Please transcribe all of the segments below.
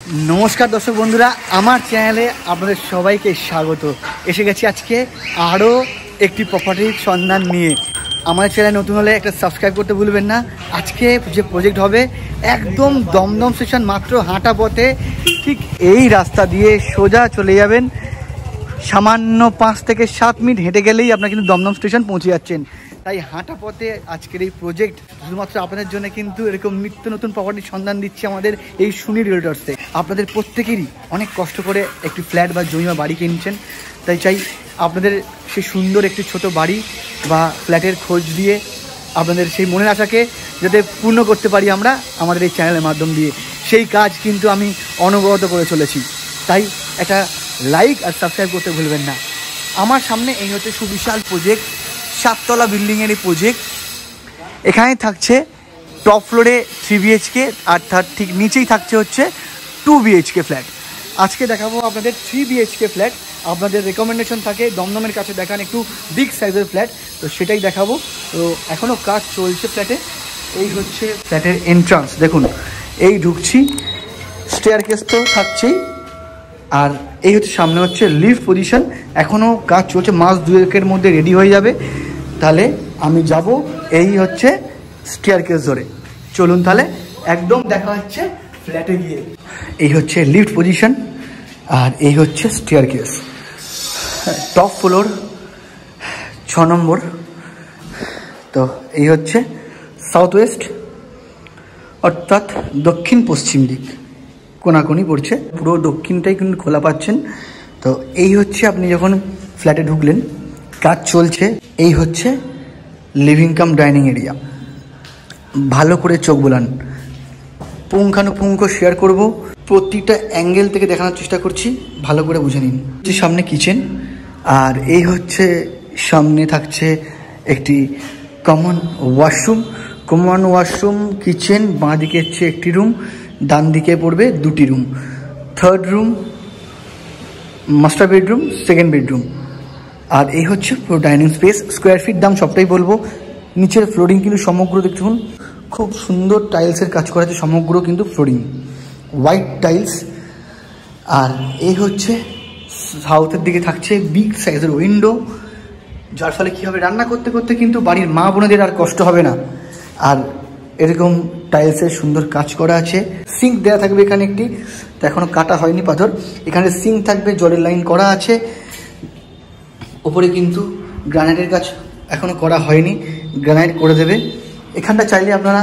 नमस्कार दर्शक बंधुरा आमार चैनेले आपनादेर सबाइके स्वागत। एसे गेছি আজকে আরো একটি প্রপার্টির সন্ধান নিয়ে। আমার চ্যানেল নতুন হলে একটা সাবস্ক্রাইব করতে ভুলবেন না। আজকে যে প্রজেক্ট হবে একদম দমদম স্টেশন মাত্র হাঁটা পথে, ঠিক এই রাস্তা দিয়ে সোজা চলে যাবেন, সামান্য 5 থেকে 7 মিনিট হেঁটে গেলেই আপনারা কিন্তু দমদম স্টেশন পৌঁছে যাচ্ছেন। তাই হাঁটা পথে আজকের এই প্রজেক্ট শুধুমাত্র আপনাদের জন্য কিন্তু এরকম নিত্য নতুন প্রপার্টির সন্ধান দিচ্ছে আমাদের এই সুনি রিয়েলটর্সে। আপনাদের প্রত্যেকেরই অনেক কষ্ট করে একটি ফ্ল্যাট বা জমি বা বাড়ি কিনছেন, তাই চাই আপনাদের সেই সুন্দর একটি ছোট বাড়ি বা ফ্ল্যাটের খোঁজ দিয়ে আপনাদের সেই মনের আশাকে যাতে পূর্ণ করতে পারি আমরা আমাদের এই চ্যানেলের মাধ্যম দিয়ে, সেই কাজ কিন্তু আমি অনবরত করে চলেছি। তাই একটা লাইক আর সাবস্ক্রাইব করতে ভুলবেন না। আমার সামনে এই হচ্ছে সুবিশাল প্রজেক্ট, 7 তলা বিল্ডিংয়ের এই প্রজেক্ট। এখানে থাকছে টপ ফ্লোরে 3 BHK আর তার ঠিক নিচেই থাকছে হচ্ছে 2 BHK ফ্ল্যাট। আজকে দেখাবো আপনাদের 3 BHK ফ্ল্যাট। আপনাদের রেকমেন্ডেশন থাকে দমদমের কাছে দেখান একটু বিগ সাইজের ফ্ল্যাট, তো সেটাই দেখাবো। তো এখনও কাজ চলছে ফ্ল্যাটে। এই হচ্ছে ফ্ল্যাটের এন্ট্রান্স, দেখুন এই ঢুকছি, স্টেয়ারকেস তো থাকছেই, আর এই হচ্ছে সামনে হচ্ছে লিফট পজিশন। এখনও কাজ চলছে, মাস 2-এর মধ্যে রেডি হয়ে যাবে। তাহলে আমি যাব এই হচ্ছে স্টেয়ারকেস ধরে। চলুন তাহলে একদম দেখা হচ্ছে ফ্ল্যাটে গিয়ে। এই হচ্ছে লিফট পজিশন আর এই হচ্ছে স্টেয়ারকেস। টপ ফ্লোর 6 নম্বর। তো এই হচ্ছে সাউথ ওয়েস্ট অর্থাৎ দক্ষিণ পশ্চিম দিক, কোনাকুনি পড়ছে, পুরো দক্ষিণটাই কিন্তু খোলা পাচ্ছেন। তো এই হচ্ছে আপনি যখন ফ্ল্যাটে ঢুকলেন, কাজ চলছে। এই হচ্ছে লিভিং কাম ডাইনিং এরিয়া। ভালো করে চোখ বোলান, পুঙ্খানুপুঙ্খ শেয়ার করব, প্রতিটা অ্যাঙ্গেল থেকে দেখানোর চেষ্টা করছি, ভালো করে বুঝে নিন। যে সামনে কিচেন আর এই হচ্ছে সামনে থাকছে একটি common washroom. Common washroom, kitchen, বাঁ দিকে হচ্ছে একটি রুম, ডান দিকে পড়বে 2টি room. 3rd room master bedroom, 2nd bedroom. আর এই হচ্ছে পুরো ডাইনিং স্পেস। স্কোয়ার ফিট দাম সবটাই বলবো। নিচের ফ্লোরিং কিন্তু সমগ্র দেখুন খুব সুন্দর টাইলসের কাজ করা আছে, সমগ্র কিন্তু ফ্লোরিং হোয়াইট টাইলস। আর এই হচ্ছে সাউথের দিকে থাকছে বিগ সাইজের উইন্ডো, যার ফলে কী হবে, রান্না করতে করতে কিন্তু বাড়ির মা বোনেদের আর কষ্ট হবে না। আর এরকম টাইলসের সুন্দর কাজ করা আছে। সিঙ্ক দেওয়া থাকবে এখানে একটি, তো এখনও কাটা হয়নি পাথর। এখানে সিঙ্ক থাকবে, জলের লাইন করা আছে। ওপরে কিন্তু গ্রানাইটের কাজ এখনও করা হয়নি, গ্রানাইট করে দেবে। এখানটা চাইলে আপনারা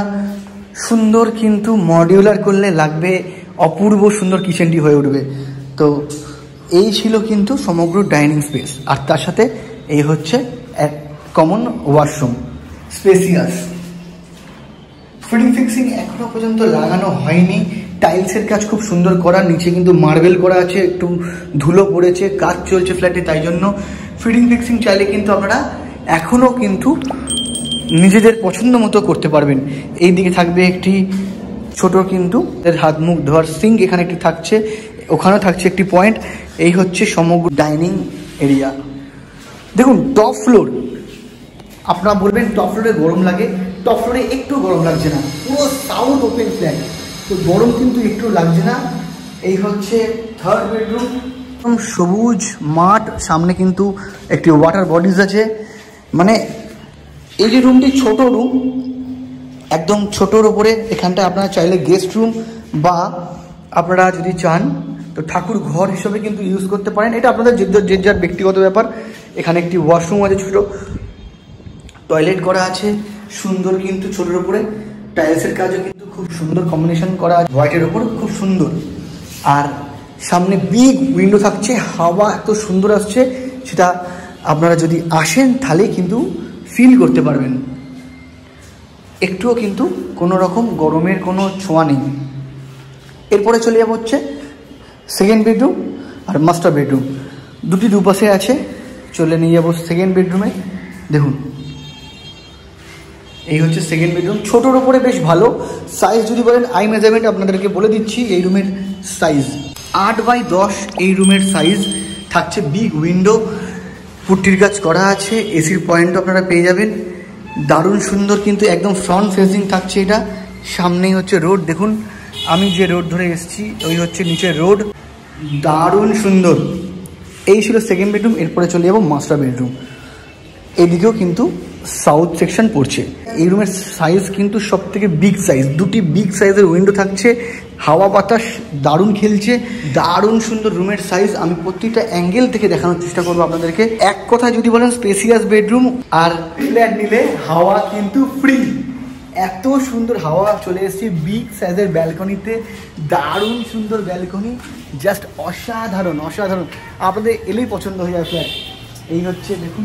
সুন্দর কিন্তু মডিউলার করলে লাগবে অপূর্ব সুন্দর কিচেনটি হয়ে উঠবে। তো এই ছিল কিন্তু সমগ্র ডাইনিং স্পেস। আর তার সাথে এই হচ্ছে এক common washroom, spacious. Fitting fixing এখনো পর্যন্ত লাগানো হয়নি। টাইলসের কাজ খুব সুন্দর করা, নিচে কিন্তু মার্বেল করা আছে, একটু ধুলো পড়েছে, কাজ চলছে ফ্ল্যাটে, তাই জন্য ফিটিং ফিক্সিং চাইলে কিন্তু আপনারা এখনও কিন্তু নিজেদের পছন্দ মতো করতে পারবেন। এই দিকে থাকবে একটি ছোট কিন্তু হাত মুখ ধোয়ার সিঙ্ক, এখানে একটি থাকছে, ওখানেও থাকছে একটি পয়েন্ট। এই হচ্ছে সমগ্র ডাইনিং এরিয়া। দেখুন টপ ফ্লোর, আপনারা বলবেন টপ ফ্লোরে গরম লাগে, টপ ফ্লোরে একটু গরম লাগছে না, পুরো সাউথ ওপেন ফ্ল্যাট, তো গরম কিন্তু একটু লাগছে না। এই হচ্ছে 3rd বেডরুম, সবুজ মাঠ, সামনে কিন্তু একটি ওয়াটার বডিজ আছে। মানে এই যে রুমটি ছোট রুম, একদম ছোটোর ওপরে এখানটা আপনারা চাইলে গেস্ট রুম বা আপনারা যদি চান তো ঠাকুর ঘর হিসেবে কিন্তু ইউজ করতে পারেন। এটা আপনাদের যে যার ব্যক্তিগত ব্যাপার। এখানে একটি ওয়াশরুম আছে, ছোটো টয়লেট করা আছে, সুন্দর কিন্তু ছোটোর উপরে টাইলসের কাজও কিন্তু খুব সুন্দর কম্বিনেশন করা আছে, হোয়াইটের ওপর খুব সুন্দর। আর সামনে বিগ উইন্ডো থাকছে, হাওয়া এত সুন্দর আসছে, সেটা আপনারা যদি আসেন তাহলেই কিন্তু ফিল করতে পারবেন। একটুও কিন্তু কোনো রকম গরমের কোনো ছোঁয়া নেই। এরপরে চলে যাবো হচ্ছে 2nd বেডরুম আর মাস্টার বেডরুম, দুটি দুপাশে আছে। চলে নিয়ে যাবো 2nd বেডরুমে। দেখুন এই হচ্ছে 2nd বেডরুম, ছোটোর ওপরে বেশ ভালো সাইজ। যদি বলেন আই মেজারমেন্ট আপনাদেরকে বলে দিচ্ছি, এই রুমের সাইজ 8x10 এই রুমের সাইজ থাকছে। বিগ উইন্ডো, পুট্টির কাজ করা আছে, এসির পয়েন্টও আপনারা পেয়ে যাবেন। দারুণ সুন্দর কিন্তু একদম ফ্রন্ট ফেসিং থাকছে এটা। সামনেই হচ্ছে রোড, দেখুন আমি যে রোড ধরে এসেছি ওই হচ্ছে নিচের রোড, দারুণ সুন্দর। এই ছিল সেকেন্ড বেডরুম, এরপরে চলে যাবো মাস্টার বেডরুম। এদিকেও কিন্তু সাউথ সেকশন পড়ছে। এই রুমের সাইজ কিন্তু সব থেকে বিগ সাইজ, দুটি বিগ সাইজের উইন্ডো থাকছে, হাওয়া বাতাস দারুণ খেলছে, দারুণ সুন্দর রুমের সাইজ। আমি প্রত্যেকটা অ্যাঙ্গেল থেকে দেখানোর চেষ্টা করবো আপনাদেরকে। এক কথায় যদি বলেন স্পেসিয়াস বেডরুম, আর ফ্ল্যাট নিলে হাওয়া কিন্তু ফ্রি। এত সুন্দর হাওয়া চলে এসেছে বিগ সাইজের ব্যালকনিতে, দারুণ সুন্দর ব্যালকনি, জাস্ট অসাধারণ অসাধারণ। আপনাদের এলেই পছন্দ হয়ে যায় ফ্ল্যাট। এই হচ্ছে দেখুন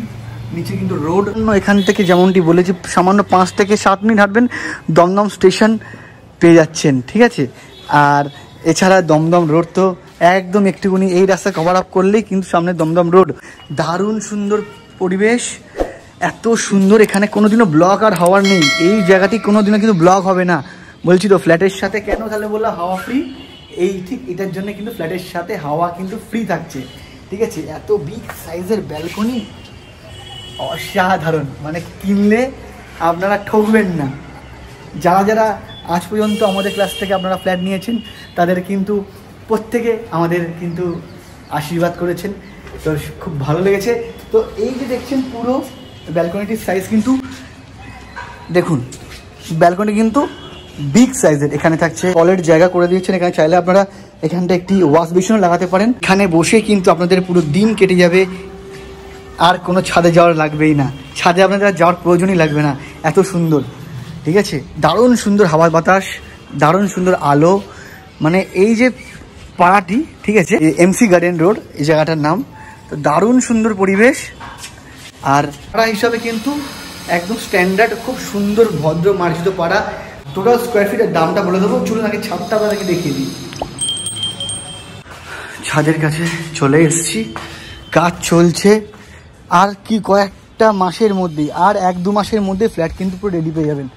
নিচে কিন্তু রোড, এখান থেকে যেমনটি বলেছি সামান্য 5 থেকে 7 মিনিট হাঁটবেন দমদম স্টেশন পেয়ে যাচ্ছেন, ঠিক আছে। আর এছাড়া দমদম রোড তো একদম একটুখানি এই রাস্তা কভার আপ করলেই কিন্তু সামনে দমদম রোড। দারুণ সুন্দর পরিবেশ, এত সুন্দর। এখানে কোনোদিনও ব্লক আর হাওয়ার নেই, এই জায়গাটি কোনোদিনও কিন্তু ব্লক হবে না। বলছি তো ফ্ল্যাটের সাথে কেন তাহলে বললাম হাওয়া ফ্রি, এই ঠিক এটার জন্য কিন্তু ফ্ল্যাটের সাথে হাওয়া কিন্তু ফ্রি থাকছে, ঠিক আছে। এত বিগ সাইজের ব্যালকনি, অসাধারণ, মানে কিনলে আপনারা ঠকবেন না। যারা যারা আজ পর্যন্ত আমাদের ক্লাস থেকে আপনারা ফ্ল্যাট নিয়েছেন তাদের কিন্তু প্রত্যেকে আমাদের কিন্তু আশীর্বাদ করেছেন, তো খুব ভালো লেগেছে। তো এই যে দেখছেন পুরো ব্যালকনিটির সাইজ কিন্তু দেখুন, ব্যালকনি কিন্তু বিগ সাইজের। এখানে থাকছে টয়লেট জায়গা করে দিয়েছেন, এখানে চাইলে আপনারা এখানটা একটি ওয়াশ বেসিনও লাগাতে পারেন। এখানে বসে কিন্তু আপনাদের পুরো দিন কেটে যাবে, আর কোনো ছাদে যাওয়ার লাগবেই না, ছাদে আপনাদের যাওয়ার প্রয়োজনই লাগবে না, এত সুন্দর, ঠিক আছে। দারুণ সুন্দর হাওয়া বাতাস, দারুণ সুন্দর আলো, মানে এই যে পাড়াটি, ঠিক আছে, এমসি গার্ডেন রোড এই জায়গাটার নাম। তো দারুণ সুন্দর পরিবেশ, আর পাড়া হিসাবে কিন্তু একদম স্ট্যান্ডার্ড, খুব সুন্দর ভদ্র মার্জিত পাড়া। টোটাল স্কোয়ার ফিটের দামটা বলে দেবো, চলুন আগে ছাদটা আপনাদেরকে দেখিয়ে দিই। ছাদের কাছে চলে এসেছি, কাজ চলছে, আর কি কয়েকটা মাসের মধ্যেই, আর 1-2 মাসের মধ্যে ফ্ল্যাট কিন্তু পুরো রেডি পেয়ে যাবেন।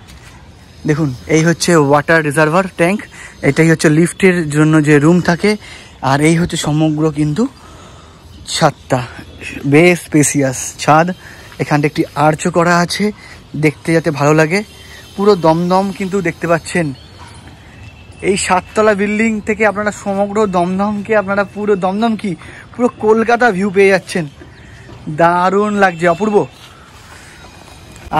দেখুন এই হচ্ছে ওয়াটার রিজার্ভার ট্যাঙ্ক, এটাই হচ্ছে লিফটের জন্য যে রুম থাকে, আর এই হচ্ছে সমগ্র কিন্তু ছাদটা, বেশ স্পেসিয়াস ছাদ। এখানটা একটি আর্চও করা আছে, দেখতে যাতে ভালো লাগে। পুরো দমদম কিন্তু দেখতে পাচ্ছেন, এই 7তলা বিল্ডিং থেকে আপনারা সমগ্র দমদমকে, আপনারা পুরো দমদম কি পুরো কলকাতা ভিউ পেয়ে যাচ্ছেন, দারুণ লাগছে, অপূর্ব।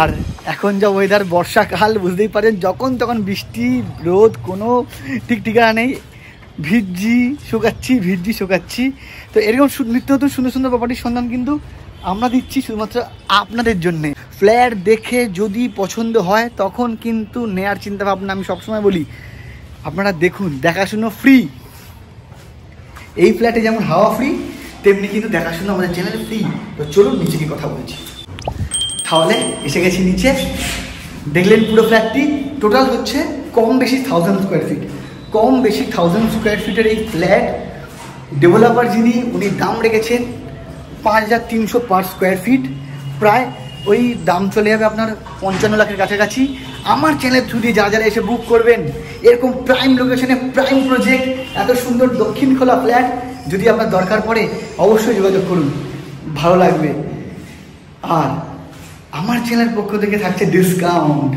আর এখন যা ওয়েদার, বর্ষাকাল, বুঝতেই পারেন যখন তখন বৃষ্টি রোদ কোনো ঠিক ঠিকানা নেই, ভিজছি শুকাচ্ছি, ভিজছি শুকাচ্ছি। তো এরকম নিত্য নতুন সুন্দর সুন্দর প্রপার্টির সন্ধান কিন্তু আমরা দিচ্ছি শুধুমাত্র আপনাদের জন্যে। ফ্ল্যাট দেখে যদি পছন্দ হয় তখন কিন্তু নেয়ার চিন্তাভাবনা, আমি সবসময় বলি আপনারা দেখুন, দেখাশুনো ফ্রি। এই ফ্ল্যাটে যেমন হাওয়া ফ্রি, তেমনি কিন্তু দেখাশুনো আমাদের চ্যানেলে ফ্রি। তো চলুন নিচে কি কথা বলছি। তাহলে এসে গেছি নিচে, দেখলেন পুরো ফ্ল্যাটটি টোটাল হচ্ছে কম বেশি 1000 স্কোয়ার ফিট, কম বেশি 1000 স্কোয়ার ফিটের এই ফ্ল্যাট। ডেভেলপার যিনি, উনি দাম রেখেছেন 5300 পার স্কোয়ার ফিট, প্রায় ওই দাম চলে যাবে আপনার 55 লাখের কাছাকাছি। আমার চ্যানেল থ্রু দিয়ে যারা যারা এসে বুক করবেন, এরকম প্রাইম লোকেশনে প্রাইম প্রজেক্ট, এত সুন্দর দক্ষিণ খোলা ফ্ল্যাট যদি আপনার দরকার পড়ে অবশ্যই যোগাযোগ করুন, ভালো লাগবে। আর আমার চ্যানেলের পক্ষ থেকে থাকছে ডিসকাউন্ট,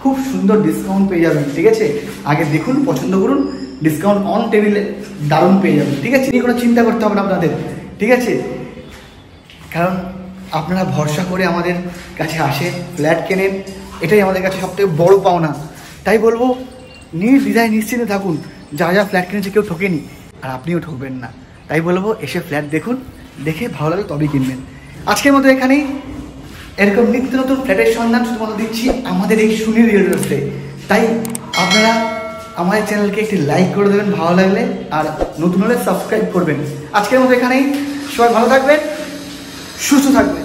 খুব সুন্দর ডিসকাউন্ট পেয়ে যাবেন, ঠিক আছে। আগে দেখুন, পছন্দ করুন, ডিসকাউন্ট অন টেবিলে দারুণ পেয়ে যাবেন, ঠিক আছে। কোনো চিন্তা করতে হবে না আপনাদের, ঠিক আছে। কারণ আপনারা ভরসা করে আমাদের কাছে আসে, ফ্ল্যাট কেনেন, এটাই আমাদের কাছে সবথেকে বড় পাওনা। তাই বলবো নির্দ্বিধায় নিশ্চিন্তে থাকুন, যা যা ফ্ল্যাট কিনেছে কেউ ঠকেনি, আর আপনিও ঠকবেন না। তাই বলবো এসে ফ্ল্যাট দেখুন, দেখে ভালো লাগে তবেই কিনবেন। আজকের মতো এখানেই, এরকম নিত্য নতুন ফ্ল্যাটের সন্ধান শুধুমাত্র দিচ্ছি আমাদের এই সুনীল রিয়েল এস্টেটে। তাই আপনারা আমাদের চ্যানেলকে একটি লাইক করে দেবেন ভালো লাগলে, আর নতুন হলে সাবস্ক্রাইব করবেন। আজকের মতো এখানেই, সবাই ভালো থাকবেন, সুস্থ থাকবেন।